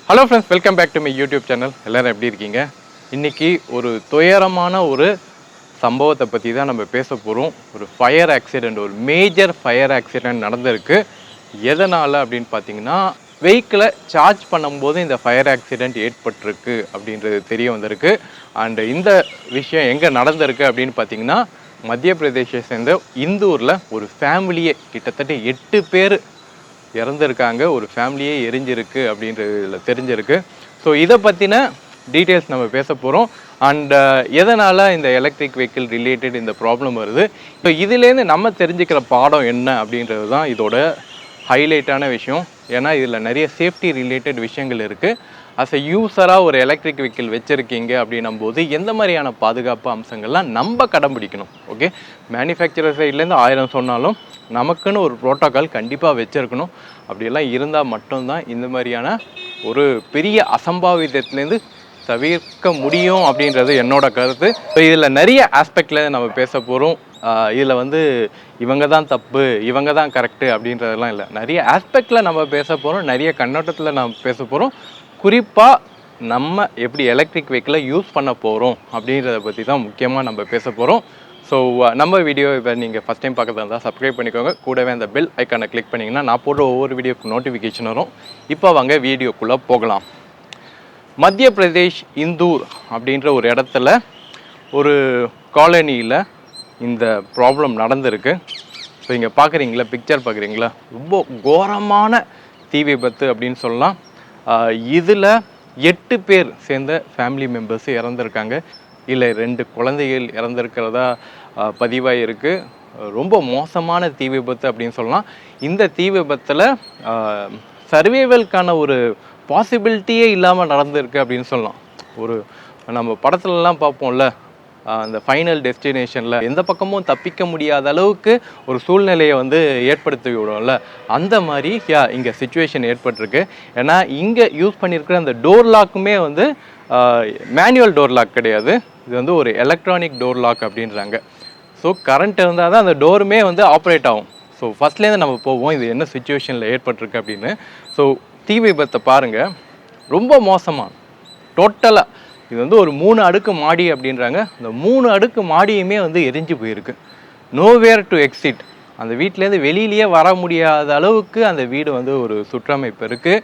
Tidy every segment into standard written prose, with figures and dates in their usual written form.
Hello friends, welcome back to my YouTube channel. எல்லோரும் எப்படி இருக்கீங்க? இன்றைக்கி ஒரு துயரமான ஒரு சம்பவத்தை பற்றி தான் நம்ம பேச போகிறோம். ஒரு ஃபயர் ஆக்சிடெண்ட், ஒரு மேஜர் ஃபயர் ஆக்சிடெண்ட் நடந்திருக்கு. எதனால் அப்படின்னு பார்த்தீங்கன்னா, வெஹிக்கிளை சார்ஜ் பண்ணும்போது இந்த ஃபயர் ஆக்சிடெண்ட் ஏற்பட்டிருக்கு அப்படின்றது தெரிய வந்திருக்கு. அண்டு இந்த விஷயம் எங்கே நடந்திருக்கு அப்படின்னு பார்த்தீங்கன்னா, மத்திய பிரதேசை சேர்ந்த இந்தூரில் ஒரு ஃபேமிலியே கிட்டத்தட்ட 8 பேர் இறந்துருக்காங்க. ஒரு ஃபேமிலியே எரிஞ்சிருக்கு அப்படின்றதுல தெரிஞ்சிருக்கு. ஸோ இதை பற்றின டீட்டெயில்ஸ் நம்ம பேச போகிறோம். அண்ட் எதனால் இந்த எலக்ட்ரிக் வெஹிக்கிள் ரிலேட்டட் இந்த ப்ராப்ளம் வருது, ஸோ இதுலேருந்து நம்ம தெரிஞ்சுக்கிற பாடம் என்ன அப்படின்றது தான் இதோட ஹைலைட்டான விஷயம். ஏன்னா இதில் நிறைய சேஃப்டி ரிலேட்டட் விஷயங்கள் இருக்குது. அஸ் எ யூஸராக ஒரு எலக்ட்ரிக் வெஹிக்கிள் வச்சுருக்கீங்க அப்படின்னும் போது எந்த மாதிரியான பாதுகாப்பு அம்சங்கள்லாம் நம்ம கடைபிடிக்கணும். ஓகே, மேனுஃபேக்சரர் சைட்லேருந்து 1000 சொன்னாலும் நமக்குன்னு ஒரு ப்ரோட்டோக்கால் கண்டிப்பாக வச்சுருக்கணும். அப்படியெல்லாம் இருந்தால் மட்டும்தான் இந்த மாதிரியான ஒரு பெரிய அசம்பாவிதத்துலேருந்து தவிர்க்க முடியும் அப்படின்றது என்னோட கருத்து. ஸோ இதில் நிறைய ஆஸ்பெக்டில் நம்ம பேச போகிறோம். இதில் இவங்க தான் தப்பு, இவங்க தான் கரெக்டு அப்படின்றதெல்லாம் இல்லை. நிறைய ஆஸ்பெக்டில் நம்ம பேச போகிறோம், நிறைய கண்ணோட்டத்தில் நம்ம பேச போகிறோம். குறிப்பாக நம்ம எப்படி எலக்ட்ரிக் வெஹிக்கிளை யூஸ் பண்ண போகிறோம் அப்படின்றத பற்றி தான் முக்கியமாக நம்ம பேச போகிறோம். ஸோ நம்ம வீடியோ இப்போ நீங்கள் ஃபஸ்ட் டைம் பார்க்குறதா இருந்தால் சப்ஸ்கிரைப் பண்ணிக்கோங்க. கூடவே அந்த பெல் ஐக்கானை கிளிக் பண்ணிங்கன்னா நான் போடுற ஒவ்வொரு வீடியோக்கு நோட்டிஃபிகேஷன் வரும். இப்போ வாங்க வீடியோக்குள்ளே போகலாம். மத்திய பிரதேஷ் இந்தூர் அப்படின்ற ஒரு இடத்துல ஒரு காலனியில் இந்த ப்ராப்ளம் நடந்திருக்கு. ஸோ இங்கே பார்க்குறீங்களா, பிக்சர் பார்க்குறீங்களா, ரொம்ப கோரமான தீ விபத்து அப்படின்னு சொல்லலாம். இதில் 8 பேர் சேர்ந்த ஃபேமிலி மெம்பர்ஸ் இறந்துருக்காங்க. இல்லை 2 குழந்தைகள் இறந்துருக்கிறதா பதிவாயிருக்கு. ரொம்ப மோசமான தீ விபத்து அப்படின்னு சொல்லலாம். இந்த தீ விபத்தில் சர்வைவல்கான ஒரு பாசிபிலிட்டியே இல்லாமல் நடந்திருக்கு அப்படின்னு சொல்லலாம். ஒரு நம்ம படத்துலலாம் பார்ப்போம்ல, அந்த ஃபைனல் டெஸ்டினேஷனில் எந்த பக்கமும் தப்பிக்க முடியாத அளவுக்கு ஒரு சூழ்நிலையை ஏற்படுத்தி விடும்ல, அந்த மாதிரி இங்கே சிச்சுவேஷன் ஏற்பட்டிருக்கு. ஏன்னா இங்கே யூஸ் பண்ணியிருக்கிற அந்த டோர் லாக்குமே மேனுவல் டோர் லாக் கிடையாது. இது ஒரு எலக்ட்ரானிக் டோர் லாக் அப்படின்றாங்க. ஸோ கரண்ட் இருந்தால் தான் அந்த டோருமே ஆப்ரேட் ஆகும். ஸோ ஃபஸ்ட்லேருந்து நம்ம போவோம் இது என்ன சிச்சுவேஷனில் ஏற்பட்டிருக்கு அப்படின்னு. ஸோ தீ விபத்தை பாருங்கள், ரொம்ப மோசமாக டோட்டலாக இது ஒரு 3 அடுக்கு மாடி அப்படின்றாங்க. அந்த 3 அடுக்கு மாடியுமே எரிஞ்சு போயிருக்கு. நோவேர் டு எக்ஸிட், அந்த வீட்டிலேருந்து வெளியிலேயே வர முடியாத அளவுக்கு அந்த வீடு ஒரு சுற்றமைப்பு இருக்குது.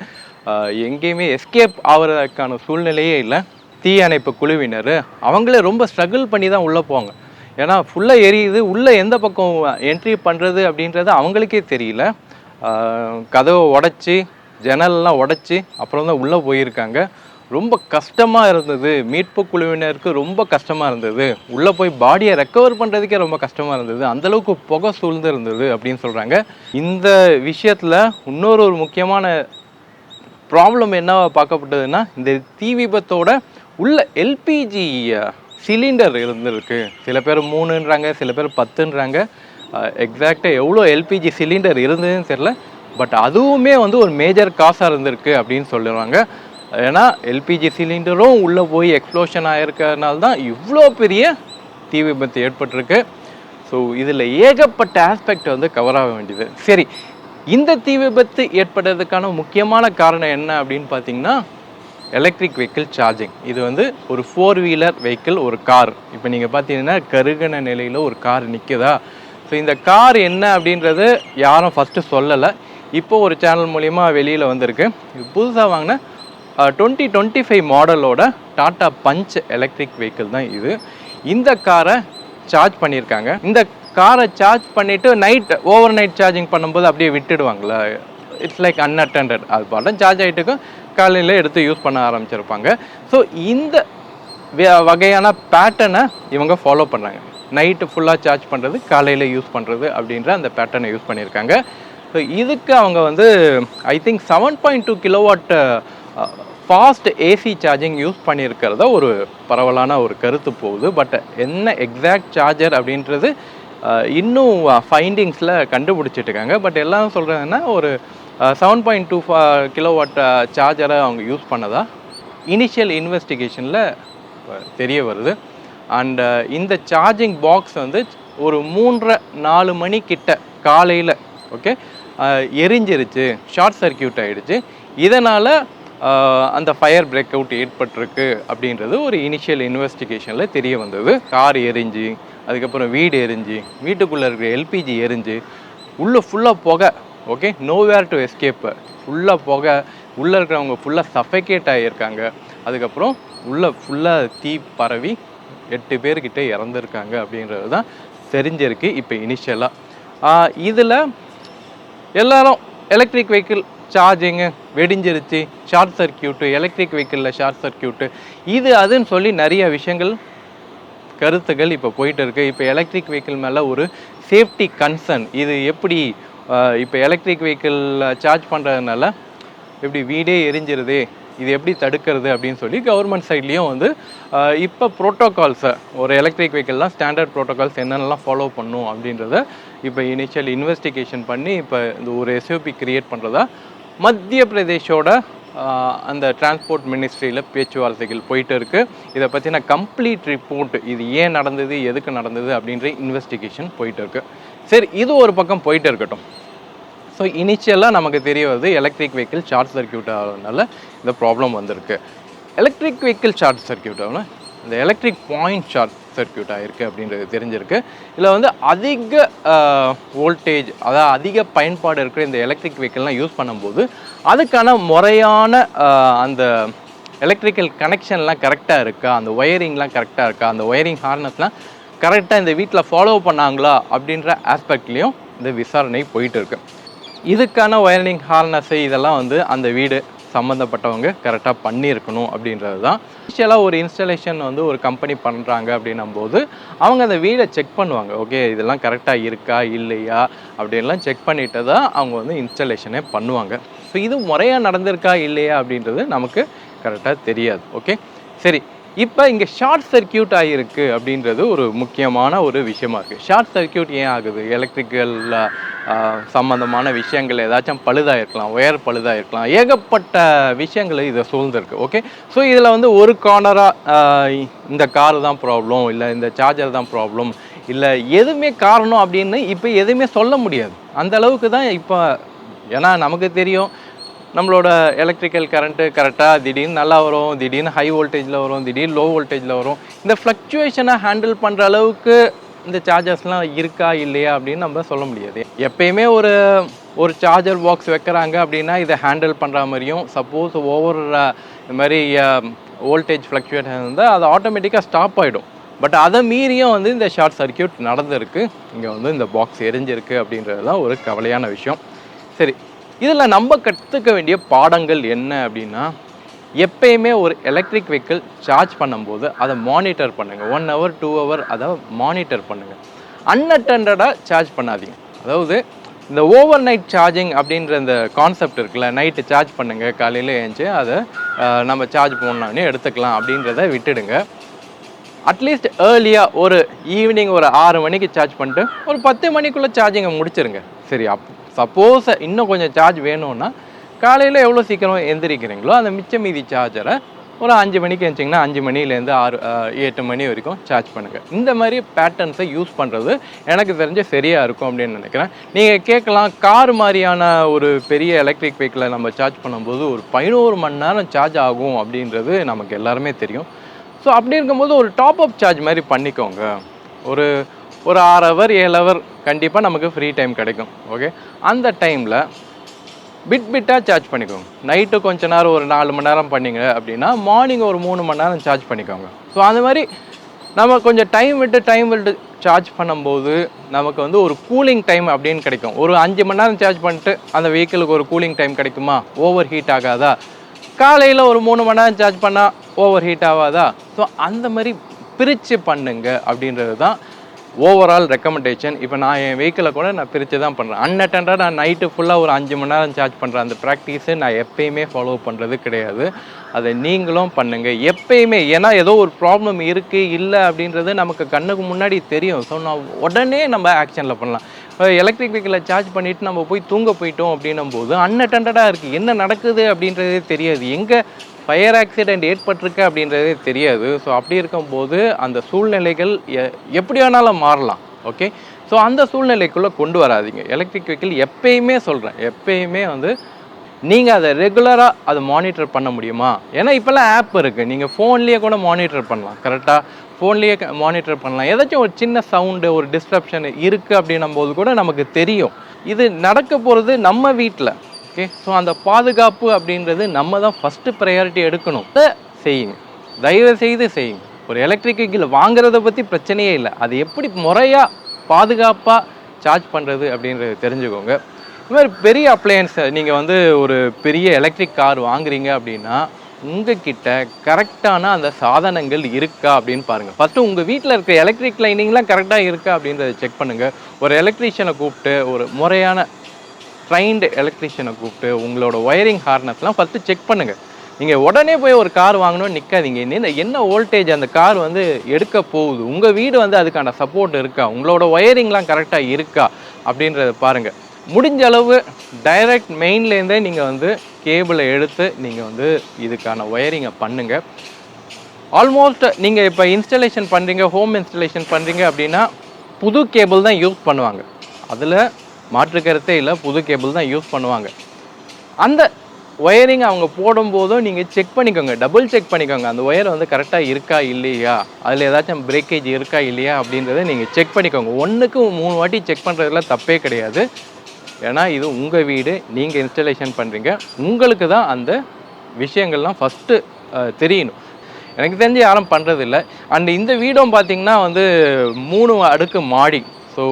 எங்கேயுமே எஸ்கேப் ஆகிறதுக்கான சூழ்நிலையே இல்லை. தீயணைப்பு குழுவினர் அவங்களே ரொம்ப ஸ்ட்ரகிள் பண்ணி தான் உள்ளே போவாங்க. ஏன்னா ஃபுல்லாக எரியுது, உள்ளே எந்த பக்கம் என்ட்ரி பண்ணுறது அப்படின்றது அவங்களுக்கே தெரியல. கதவை உடச்சி ஜன்னல்லாம் உடச்சி அப்புறம் தான் உள்ளே போயிருக்காங்க. ரொம்ப கஷ்டமாக இருந்தது, மீட்பு குழுவினருக்கு ரொம்ப கஷ்டமாக இருந்தது. உள்ளே போய் பாடியை ரெக்கவர் பண்ணுறதுக்கே ரொம்ப கஷ்டமாக இருந்தது, அந்தளவுக்கு புகை சூழ்ந்து இருந்தது அப்படின்னு சொல்கிறாங்க. இந்த விஷயத்தில் இன்னொரு முக்கியமான ப்ராப்ளம் என்னவா பார்க்கப்பட்டதுன்னா, இந்த தீ விபத்தோட உள்ள எல்பிஜி சிலிண்டர் இருந்திருக்கு. சில பேர் 3ன்றாங்க, சில பேர் 10ன்றாங்க. எக்ஸாக்டாக எவ்வளோ எல்பிஜி சிலிண்டர் இருந்ததுன்னு தெரியல. பட் அதுவுமே ஒரு மேஜர் காசாக இருந்திருக்கு அப்படின்னு சொல்லுவாங்க. ஏன்னா எல்பிஜி சிலிண்டரும் உள்ளே போய் எக்ஸ்ப்ளோஷன் ஆகிருக்கிறதுனால தான் இவ்வளோ பெரிய தீ விபத்து ஏற்பட்டிருக்கு. ஸோ இதில் ஏகப்பட்ட ஆஸ்பெக்ட் கவர் ஆக வேண்டியது. சரி, இந்த தீ விபத்து ஏற்படுறதுக்கான முக்கியமான காரணம் என்ன அப்படின்னு பார்த்தீங்கன்னா, எலக்ட்ரிக் வெஹிக்கிள் சார்ஜிங். இது ஒரு 4 வீலர் வெஹிக்கிள், ஒரு கார். இப்போ நீங்கள் பார்த்தீங்கன்னா கருகின நிலையில் ஒரு கார் நிற்குதா. ஸோ இந்த கார் என்ன அப்படின்றது யாரும் ஃபஸ்ட்டு சொல்லலை. இப்போது ஒரு சேனல் மூலிமா வெளியில் வந்திருக்கு. இது புதுசாக வாங்கின 2025 மாடலோட டாடா பஞ்ச் எலக்ட்ரிக் வெஹிக்கிள் தான் இது. இந்த காரை சார்ஜ் பண்ணியிருக்காங்க. இந்த காரை சார்ஜ் பண்ணிவிட்டு ஓவர் நைட் சார்ஜிங் பண்ணும்போது அப்படியே விட்டுடுவாங்களா, இட்ஸ் லைக் அன்அட்டெண்டட். அது பாட்டம் சார்ஜ் ஆகிட்டுக்கும், காலையில் எடுத்து யூஸ் பண்ண ஆரம்பிச்சிருப்பாங்க. ஸோ இந்த வகையான பேட்டர்னை இவங்க ஃபாலோ பண்ணுறாங்க. நைட்டு ஃபுல்லாக சார்ஜ் பண்ணுறது, காலையில் யூஸ் பண்ணுறது அப்படின்ற அந்த பேட்டர்னை யூஸ் பண்ணியிருக்காங்க. ஸோ இதுக்கு அவங்க I think 7.2 kilowatt fast AC charging use பண்ணியிருக்கிறதா ஒரு பரவலான ஒரு கருத்து போகுது. பட் என்ன எக்ஸாக்ட் சார்ஜர் அப்படின்றது இன்னும் ஃபைண்டிங்ஸில் கண்டுபிடிச்சிட்ருக்காங்க. பட் எல்லாம் சொல்கிறதுன்னா ஒரு 7.2 கிலோவாட் சார்ஜரை அவங்க யூஸ் பண்ணதா இனிஷியல் இன்வெஸ்டிகேஷனில் தெரிய வருது. அண்டு இந்த சார்ஜிங் பாக்ஸ் ஒரு 3-4 மணிக்கிட்ட காலையில் எரிஞ்சிருச்சு, ஷார்ட் சர்க்கியூட் ஆகிடுச்சு. இதனால் அந்த ஃபயர் பிரேக் அவுட் ஏற்பட்டிருக்கு அப்படின்றது ஒரு இனிஷியல் இன்வெஸ்டிகேஷனில் தெரிய வந்தது. கார் எரிஞ்சு, அதுக்கப்புறம் வீடு எரிஞ்சு, வீட்டுக்குள்ளே இருக்கிற எல்பிஜி எரிஞ்சு, உள்ளே ஃபுல்லாக புகை. ஓகே, நோவேர் டு எஸ்கேப்பு, ஃபுல்லாக புகை, உள்ளே இருக்கிறவங்க ஃபுல்லாக சஃபகேட் ஆகியிருக்காங்க. அதுக்கப்புறம் உள்ளே ஃபுல்லாக தீ பரவி 8 பேர்கிட்ட இறந்துருக்காங்க அப்படின்றது தான் தெரிஞ்சிருக்கு இப்போ இனிஷியலாக. இதில் எல்லாரும் எலக்ட்ரிக் வெஹிக்கிள் சார்ஜிங்கு வெடிஞ்சிருச்சு, ஷார்ட் சர்க்கியூட்டு, எலக்ட்ரிக் வெஹிக்கிளில் ஷார்ட் சர்க்கியூட்டு, இது அதுன்னு சொல்லி நிறைய விஷயங்கள் கருத்துக்கள் இப்போ போயிட்டு இருக்குது. இப்போ எலக்ட்ரிக் வெஹிக்கிள் மேலே ஒரு சேஃப்டி கன்சர்ன், இது எப்படி இப்போ எலக்ட்ரிக் வெஹிக்கிள் சார்ஜ் பண்ணுறதுனால எப்படி வீடே எரிஞ்சிருது, இது எப்படி தடுக்கிறது அப்படின்னு சொல்லி கவர்மெண்ட் சைட்லேயும் வந்து இப்போ ப்ரோட்டோகால்ஸை, ஒரு எலக்ட்ரிக் வெஹிக்கிள்லாம் ஸ்டாண்டர்ட் ப்ரோட்டோகால்ஸ் என்னென்னலாம் ஃபாலோ பண்ணும் அப்படின்றத இப்போ இனிஷியல் இன்வெஸ்டிகேஷன் பண்ணி இப்போ இந்த ஒரு எஸ்ஓபி கிரியேட் பண்ணுறதா மத்திய பிரதேஷோட அந்த டிரான்ஸ்போர்ட் மினிஸ்ட்ரியில் பேச்சுவார்த்தைகள் போயிட்டு இருக்குது. இதை பற்றின கம்ப்ளீட் ரிப்போர்ட், இது ஏன் நடந்தது, எதுக்கு நடந்தது அப்படின்ற இன்வெஸ்டிகேஷன் போயிட்டு இருக்குது. சரி, இது ஒரு பக்கம் போயிட்டு இருக்கட்டும். ஸோ இனிஷியலாக நமக்கு தெரிய வருது எலக்ட்ரிக் வெஹிக்கிள் ஷார்ட் சர்க்கியூட் ஆகிறதுனால இந்த ப்ராப்ளம் வந்திருக்கு. எலக்ட்ரிக் வெஹிக்கிள் ஷார்ட் சர்க்கியூட் ஆகணும், இந்த எலக்ட்ரிக் பாயிண்ட் ஷார்ட் சர்க்கியூட் ஆகிருக்கு அப்படின்றது தெரிஞ்சிருக்கு. இதில் வந்து அதிக வோல்டேஜ், அதாவது அதிக பயன்பாடு இருக்கிற இந்த எலக்ட்ரிக் வெஹிக்கிள்லாம் யூஸ் பண்ணும்போது அதுக்கான முறையான அந்த எலக்ட்ரிக்கல் கனெக்ஷன்லாம் கரெக்டாக இருக்கா, அந்த ஒயரிங்லாம் கரெக்டாக இருக்கா, அந்த ஒயரிங் ஹார்னஸ்லாம் கரெக்டாக இந்த வீட்டில் ஃபாலோ பண்ணாங்களா அப்படின்ற ஆஸ்பெக்ட்லேயும் இந்த விசாரணை போயிட்டு இருக்கு. இதுக்கான ஒயரிங் ஹார்னஸு இதெல்லாம் வந்து அந்த வீடு சம்மந்தப்பட்டவங்க கரெக்டாக பண்ணியிருக்கணும் அப்படின்றது தான். இனிஷியலாக ஒரு இன்ஸ்டாலேஷன் வந்து ஒரு கம்பெனி பண்ணுறாங்க அப்படின்னும் போது அவங்க அந்த வீடை செக் பண்ணுவாங்க. ஓகே, இதெல்லாம் கரெக்டாக இருக்கா இல்லையா அப்படின்லாம் செக் பண்ணிட்டு தான் அவங்க வந்து இன்ஸ்டாலேஷனே பண்ணுவாங்க. ஸோ இது முறையாக நடந்திருக்கா இல்லையா அப்படின்றது நமக்கு கரெக்டாக தெரியாது. ஓகே, சரி, இப்போ இங்கே ஷார்ட் சர்க்கியூட் ஆகிருக்கு அப்படின்றது ஒரு முக்கியமான ஒரு விஷயமா இருக்குது. ஷார்ட் சர்க்கியூட் ஏன் ஆகுது? எலக்ட்ரிக்கல் சம்மந்தமான விஷயங்கள் ஏதாச்சும் பழுதாயிருக்கலாம், ஒயர் பழுதாயிருக்கலாம், ஏகப்பட்ட விஷயங்கள் இதை சூழ்ந்திருக்கு. ஓகே, ஸோ இதில் வந்து ஒரு கார்னராக இந்த காரு தான் ப்ராப்ளம், இல்லை இந்த சார்ஜர் தான் ப்ராப்ளம், இல்லை எதுவுமே காரணம் அப்படின்னு இப்போ எதுவுமே சொல்ல முடியாது. அந்த அளவுக்கு தான் இப்போ, ஏன்னா நமக்கு தெரியும் நம்மளோட எலக்ட்ரிக்கல் கரண்ட்டு கரெக்டாக திடீர்னு நல்லா வரும், திடீர்னு ஹை வோல்டேஜில் வரும், திடீர்னு லோ வோல்டேஜில் வரும். இந்த ஃப்ளக்சுவேஷனை ஹேண்டில் பண்ணுற அளவுக்கு இந்த சார்ஜர்ஸ்லாம் இருக்கா இல்லையா அப்படின்னு நம்ம சொல்ல முடியாது. எப்பயுமே ஒரு சார்ஜர் பாக்ஸ் வைக்கிறாங்க அப்படின்னா இதை ஹேண்டில் பண்ணுற மாதிரியும், சப்போஸ் ஓவர் இந்த மாதிரி வோல்டேஜ் ஃப்ளக்சுவேஷன் இருந்தால் அது ஆட்டோமேட்டிக்காக ஸ்டாப் ஆகிடும். பட் அதை மீறியும் வந்து இந்த ஷார்ட் சர்க்கியூட் நடந்திருக்கு, இங்கே வந்து இந்த பாக்ஸ் எரிஞ்சிருக்கு அப்படின்றது தான் ஒரு கவலையான விஷயம். சரி, இதில் நம்ம கற்றுக்க வேண்டிய பாடங்கள் என்ன அப்படின்னா, எப்பயுமே ஒரு எலக்ட்ரிக் வெஹிக்கிள் சார்ஜ் பண்ணும்போது அதை மானிட்டர் பண்ணுங்கள். 1 hour 2 hour அதை மானிட்டர் பண்ணுங்கள். அன்அட்டெண்டடாக சார்ஜ் பண்ணாதீங்க. அதாவது இந்த ஓவர் நைட் சார்ஜிங் அப்படின்ற இந்த கான்செப்ட் இருக்குல்ல, நைட்டு சார்ஜ் பண்ணுங்கள், காலையில் ஏஞ்சி அதை நம்ம சார்ஜ் பண்ணோன்னே எடுத்துக்கலாம் அப்படின்றத விட்டுடுங்க. அட்லீஸ்ட் ஏர்லியாக ஒரு ஈவினிங் ஒரு 6 மணிக்கு சார்ஜ் பண்ணிட்டு ஒரு 10 மணிக்குள்ளே சார்ஜிங்கை முடிச்சிருங்க. சரி, சப்போஸ் இன்னும் கொஞ்சம் சார்ஜ் வேணும்னா காலையில் எவ்வளோ சீக்கிரம் எந்திரிக்கிறீங்களோ அந்த மிச்ச மீதி சார்ஜரை ஒரு 5 மணிக்கு எழுந்திங்கன்னா 5 மணிலேருந்து 8 மணி வரைக்கும் சார்ஜ் பண்ணுங்கள். இந்த மாதிரி பேட்டர்ன்ஸை யூஸ் பண்ணுறது எனக்கு தெரிஞ்ச சரியாக இருக்கும் அப்படின்னு நினைக்கிறேன். நீங்கள் கேட்கலாம், கார் மாதிரியான ஒரு பெரிய எலக்ட்ரிக் வெஹிக்கிளை நம்ம சார்ஜ் பண்ணும்போது ஒரு 11 மணி நேரம் சார்ஜ் ஆகும் அப்படின்றது நமக்கு எல்லாருமே தெரியும். ஸோ அப்படி இருக்கும்போது ஒரு டாப் அப் சார்ஜ் மாதிரி பண்ணிக்கோங்க. ஒரு 6 hour 7 hour கண்டிப்பாக நமக்கு ஃப்ரீ டைம் கிடைக்கும். ஓகே, அந்த டைமில் பிட்டாக சார்ஜ் பண்ணிக்கோங்க. நைட்டு கொஞ்ச நேரம் ஒரு 4 மணி நேரம் பண்ணிங்க அப்படின்னா மார்னிங் ஒரு 3 மணி நேரம் சார்ஜ் பண்ணிக்கோங்க. ஸோ அந்த மாதிரி நம்ம கொஞ்சம் டைம் விட்டு சார்ஜ் பண்ணும்போது நமக்கு வந்து ஒரு கூலிங் டைம் அப்படின்னு கிடைக்கும். ஒரு 5 மணி நேரம் சார்ஜ் பண்ணிட்டு அந்த வெஹிக்கிளுக்கு ஒரு கூலிங் டைம் கிடைக்குமா? ஓவர் ஹீட் ஆகாதா? காலையில் ஒரு 3 மணி நேரம் சார்ஜ் பண்ணால் ஓவர் ஹீட் ஆகாதா? ஸோ அந்த மாதிரி பிரித்து பண்ணுங்க அப்படின்றது தான் ஓவரால் ரெக்கமெண்டேஷன். இப்போ நான் என் வெஹிக்கிளை கூட நான் பிரித்து தான் பண்ணுறேன். அன்அட்டெண்டாக நான் நைட்டு ஃபுல்லாக ஒரு 5 மணி நேரம் சார்ஜ் பண்ணுறேன். அந்த ப்ராக்டிஸை நான் எப்பயுமே ஃபாலோ பண்ணுறது கிடையாது. அதை நீங்களும் பண்ணுங்கள் எப்பயுமே. ஏன்னா ஏதோ ஒரு ப்ராப்ளம் இருக்குது இல்லை அப்படின்றது நமக்கு கண்ணுக்கு முன்னாடி தெரியும். ஸோ நான் உடனே நம்ம ஆக்ஷனில் பண்ணலாம். எலக்ட்ரிக் வெஹிக்கிளை சார்ஜ் பண்ணிவிட்டு நம்ம போய் தூங்க போயிட்டோம் அப்படின்னும் போது அன்அட்டெண்டாக இருக்குது, என்ன நடக்குது அப்படின்றதே தெரியாது, எங்கே ஃபயர் ஆக்சிடெண்ட் ஏற்பட்டிருக்கு அப்படின்றதே தெரியாது. ஸோ அப்படி இருக்கும்போது அந்த சூழ்நிலைகள் எப்படி வேணாலும் மாறலாம். ஓகே, ஸோ அந்த சூழ்நிலைக்குள்ளே கொண்டு வராதிங்க. எலக்ட்ரிக் வெஹிக்கிள் எப்பயுமே சொல்கிறேன், எப்பயுமே வந்து நீங்கள் அதை ரெகுலராக அதை மானிட்டர் பண்ண முடியுமா? ஏன்னா இப்போல்லாம் ஆப் இருக்குது, நீங்கள் ஃபோன்லேயே கூட மானிட்டர் பண்ணலாம். கரெக்டாக ஃபோன்லேயே மானிட்டர் பண்ணலாம். ஏதாச்சும் ஒரு சின்ன சவுண்டு, ஒரு டிஸ்ட்ரப்ஷன் இருக்குது அப்படின்னும் போது கூட நமக்கு தெரியும். இது நடக்க போகிறது நம்ம வீட்டில். ஓகே, ஸோ அந்த பாதுகாப்பு அப்படின்றது நம்ம தான் ஃபஸ்ட்டு ப்ரையாரிட்டி எடுக்கணும். அதை செய்யுங்க, தயவு செய்து செய்யுங்க. ஒரு எலக்ட்ரிக் வெஹிக்கிள் வாங்குறத பற்றி பிரச்சனையே இல்லை. அது எப்படி முறையாக பாதுகாப்பாக சார்ஜ் பண்ணுறது அப்படின்றத தெரிஞ்சுக்கோங்க. இது மாதிரி பெரிய அப்ளையன்ஸை நீங்கள் வந்து ஒரு பெரிய எலக்ட்ரிக் கார் வாங்குறீங்க அப்படின்னா உங்ககிட்ட கரெக்டான அந்த சாதனங்கள் இருக்கா அப்படின்னு பாருங்கள். ஃபஸ்ட்டு உங்கள் வீட்டில் இருக்க எலக்ட்ரிக் லைனிங்லாம் கரெக்டாக இருக்கா அப்படின்றத செக் பண்ணுங்கள். ஒரு எலக்ட்ரீஷியனை கூப்பிட்டு, ஒரு முறையான ட்ரைன்டு எலக்ட்ரீஷியனை கூப்பிட்டு உங்களோட ஒயரிங் ஹார்னஸ்லாம் ஃபஸ்ட்டு செக் பண்ணுங்கள். நீங்கள் உடனே போய் ஒரு கார் வாங்கணும்னு நிற்காதீங்க. என்ன வோல்டேஜ் அந்த கார் வந்து எடுக்க போகுது, உங்கள் வீடு வந்து அதுக்கான சப்போர்ட் இருக்கா, உங்களோட ஒயரிங்லாம் கரெக்டாக இருக்கா அப்படின்றத பாருங்கள். முடிஞ்ச அளவு டைரக்ட் மெயின்லேருந்தே நீங்கள் வந்து கேபிளை எடுத்து நீங்கள் வந்து இதுக்கான ஒயரிங்கை பண்ணுங்கள். ஆல்மோஸ்ட் நீங்கள் இப்போ இன்ஸ்டலேஷன் பண்ணுறீங்க, ஹோம் இன்ஸ்டலேஷன் பண்ணுறீங்க அப்படின்னா புது கேபிள் தான் யூஸ் பண்ணுவாங்க. அதில் மாற்றுக்கருத்தே இல்லை, புது கேபிள் தான் யூஸ் பண்ணுவாங்க. அந்த ஒயரிங் அவங்க போடும்போதும் நீங்கள் செக் பண்ணிக்கோங்க, டபுள் செக் பண்ணிக்கோங்க. அந்த ஒயர் வந்து கரெக்டாக இருக்கா இல்லையா, அதில் ஏதாச்சும் பிரேக்கேஜ் இருக்கா இல்லையா அப்படின்றத நீங்கள் செக் பண்ணிக்கோங்க. 1க்கு 3 வாட்டி செக் பண்ணுறதுல தப்பே கிடையாது. ஏன்னா இது உங்கள் வீடு, நீங்கள் இன்ஸ்டலேஷன் பண்ணுறீங்க, உங்களுக்கு தான் அந்த விஷயங்கள்லாம் ஃபஸ்ட்டு தெரியணும். எனக்கு தெரிஞ்சு யாரும் பண்ணுறதில்ல. அண்ட் இந்த வீடும் பார்த்திங்கன்னா வந்து 3 அடுக்கு மாடி. ஸோ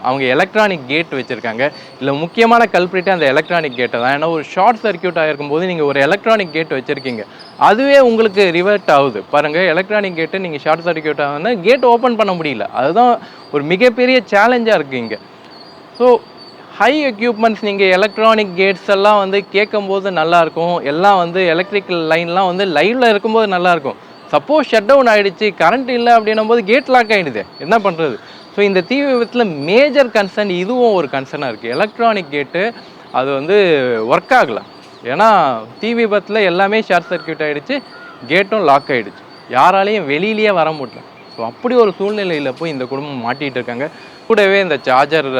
அவங்க எலக்ட்ரானிக் கேட் வச்சுருக்காங்க. இல்லை முக்கியமான கல்ப்ரிட்டே அந்த எலக்ட்ரானிக் கேட்டை தான். ஏன்னா ஒரு ஷார்ட் சர்க்கியூட் ஆகிருக்கும் போது நீங்கள் ஒரு எலக்ட்ரானிக் கேட் வச்சுருக்கீங்க, அதுவே உங்களுக்கு ரிவர்ட் ஆகுது. பாருங்கள், எலக்ட்ரானிக் கேட்டு நீங்கள் ஷார்ட் சர்க்கியூட் ஆகுதுன்னா கேட் ஓப்பன் பண்ண முடியல. அதுதான் ஒரு மிகப்பெரிய சேலஞ்சாக இருக்குது இங்கே. ஸோ ஹை எக்யூப்மெண்ட்ஸ் நீங்கள் எலக்ட்ரானிக் கேட்ஸ் எல்லாம் வந்து கேட்கும்போது நல்லாயிருக்கும். எல்லாம் வந்து எலக்ட்ரிக்கல் லைன்லாம் வந்து லைவில் இருக்கும்போது நல்லாயிருக்கும். சப்போஸ் ஷட் டவுன் ஆகிடுச்சு, கரண்ட் இல்லை அப்படின்னும் போது கேட் லாக் ஆகிடுது, என்ன பண்ணுறது? ஸோ இந்த தீ விபத்தில் மேஜர் கன்சர்ன் இதுவும் ஒரு கன்சர்னாக இருக்குது. எலக்ட்ரானிக் கேட்டு அது வந்து ஒர்க் ஆகலை. ஏன்னா தீ விபத்தில் எல்லாமே ஷார்ட் சர்க்கியூட் ஆகிடுச்சு, கேட்டும் லாக் ஆகிடுச்சு, யாராலையும் வெளியிலேயே வர முடியல. ஸோ அப்படி ஒரு சூழ்நிலையில் போய் இந்த குடும்பம் மாட்டிகிட்டு இருக்காங்க. கூடவே இந்த சார்ஜர்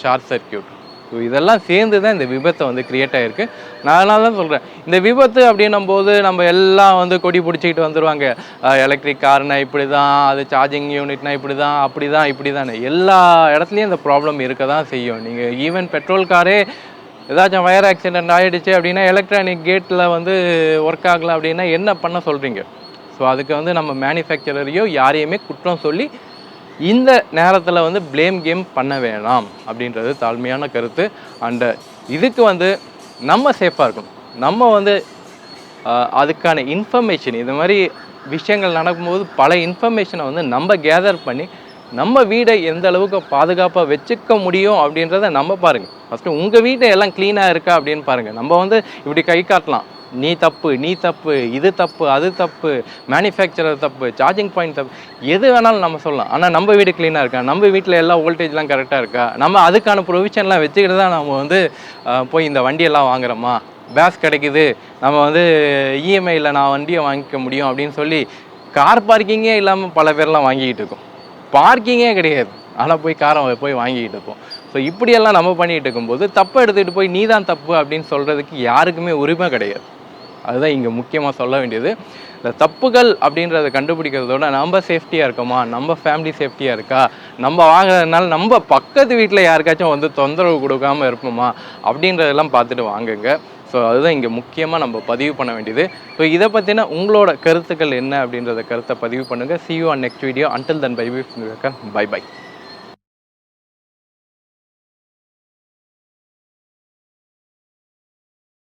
ஷார்ட் சர்க்கியூட், ஸோ இதெல்லாம் சேர்ந்து தான் இந்த விபத்தை வந்து க்ரியேட் ஆகிருக்கு. நான் அதனால தான் சொல்கிறேன், இந்த விபத்து அப்படின்னும் போது நம்ம எல்லாம் வந்து கொடி பிடிச்சிக்கிட்டு வந்துடுவாங்க. எலக்ட்ரிக் கார்னா இப்படி தான், அது சார்ஜிங் யூனிட்னா இப்படி தான், அப்படி தான், இப்படி தான், எல்லா இடத்துலையும் இந்த ப்ராப்ளம் இருக்க தான் செய்யும். நீங்கள் ஈவன் பெட்ரோல் காரே ஏதாச்சும் ஃபயர் ஆக்சிடென்ட் ஆகிடுச்சு அப்படின்னா எலக்ட்ரானிக் கேட்டில் வந்து ஒர்க் ஆகலை அப்படின்னா என்ன பண்ண சொல்கிறீங்க? ஸோ அதுக்கு வந்து நம்ம மேனுஃபேக்சரரையோ யாரையுமே குற்றம் சொல்லி இந்த நேரத்தில் வந்து ப்ளேம் கேம் பண்ண வேணாம் அப்படின்றது தாழ்மையான கருத்து. அண்டு இதுக்கு வந்து நம்ம சேஃபாக இருக்கணும். நம்ம வந்து அதுக்கான இன்ஃபர்மேஷன், இது மாதிரி விஷயங்கள் நடக்கும்போது பல இன்ஃபர்மேஷனை வந்து நம்ம கேதர் பண்ணி நம்ம வீடை எந்த அளவுக்கு பாதுகாப்பாக வச்சுக்க முடியும் அப்படின்றத நம்ம பாருங்கள். ஃபஸ்ட்டு உங்கள் வீட்டை எல்லாம் க்ளீனாக இருக்கா அப்படின்னு பாருங்கள். நம்ம வந்து இப்படி கை காட்டலாம், நீ தப்பு, நீ தப்பு, இது தப்பு, அது தப்பு, மேனுஃபேக்சரர் தப்பு, சார்ஜிங் பாயிண்ட் தப்பு, எது வேணாலும் நம்ம சொல்லலாம். ஆனால் நம்ம வீடு க்ளீனாக இருக்கா, நம்ம வீட்டில் எல்லா வோல்டேஜ்லாம் கரெக்டாக இருக்கா, நம்ம அதுக்கான ப்ரொவிஷன்லாம் வச்சுக்கிட்டு தான் நம்ம வந்து போய் இந்த வண்டியெல்லாம் வாங்குகிறோமா, பேஸ் கிடைக்குது, நம்ம வந்து இஎம்ஐயில் நான் வண்டியை வாங்கிக்க முடியும் அப்படின்னு சொல்லி கார் பார்க்கிங்கே இல்லாமல் பல பேர்லாம் வாங்கிக்கிட்டு இருக்கோம். பார்க்கிங்கே கிடையாது, ஆனால் போய் காரை போய் வாங்கிக்கிட்டு இருக்கோம். ஸோ இப்படியெல்லாம் நம்ம பண்ணிகிட்டு இருக்கும்போது தப்பை எடுத்துகிட்டு போய் நீ தான் தப்பு அப்படின்னு சொல்கிறதுக்கு யாருக்குமே உரிமை கிடையாது. அதுதான் இங்கே முக்கியமாக சொல்ல வேண்டியது. இந்த தப்புகள் அப்படின்றத கண்டுபிடிக்கிறதோட நம்ம சேஃப்டியாக இருக்கோமா, நம்ம ஃபேமிலி சேஃப்டியாக இருக்கா, நம்ம வாங்குறதுனால நம்ம பக்கத்து வீட்டில் யாருக்காச்சும் வந்து தொந்தரவு கொடுக்காமல் இருப்போமா அப்படின்றதெல்லாம் பார்த்துட்டு வாங்குங்க. ஸோ அதுதான் இங்கே முக்கியமாக நம்ம பதிவு பண்ண வேண்டியது. ஸோ இதை பற்றின உங்களோட கருத்துக்கள் என்ன அப்படின்றத கருத்தை பதிவு பண்ணுங்கள். See you on next video. Until then, bye bye.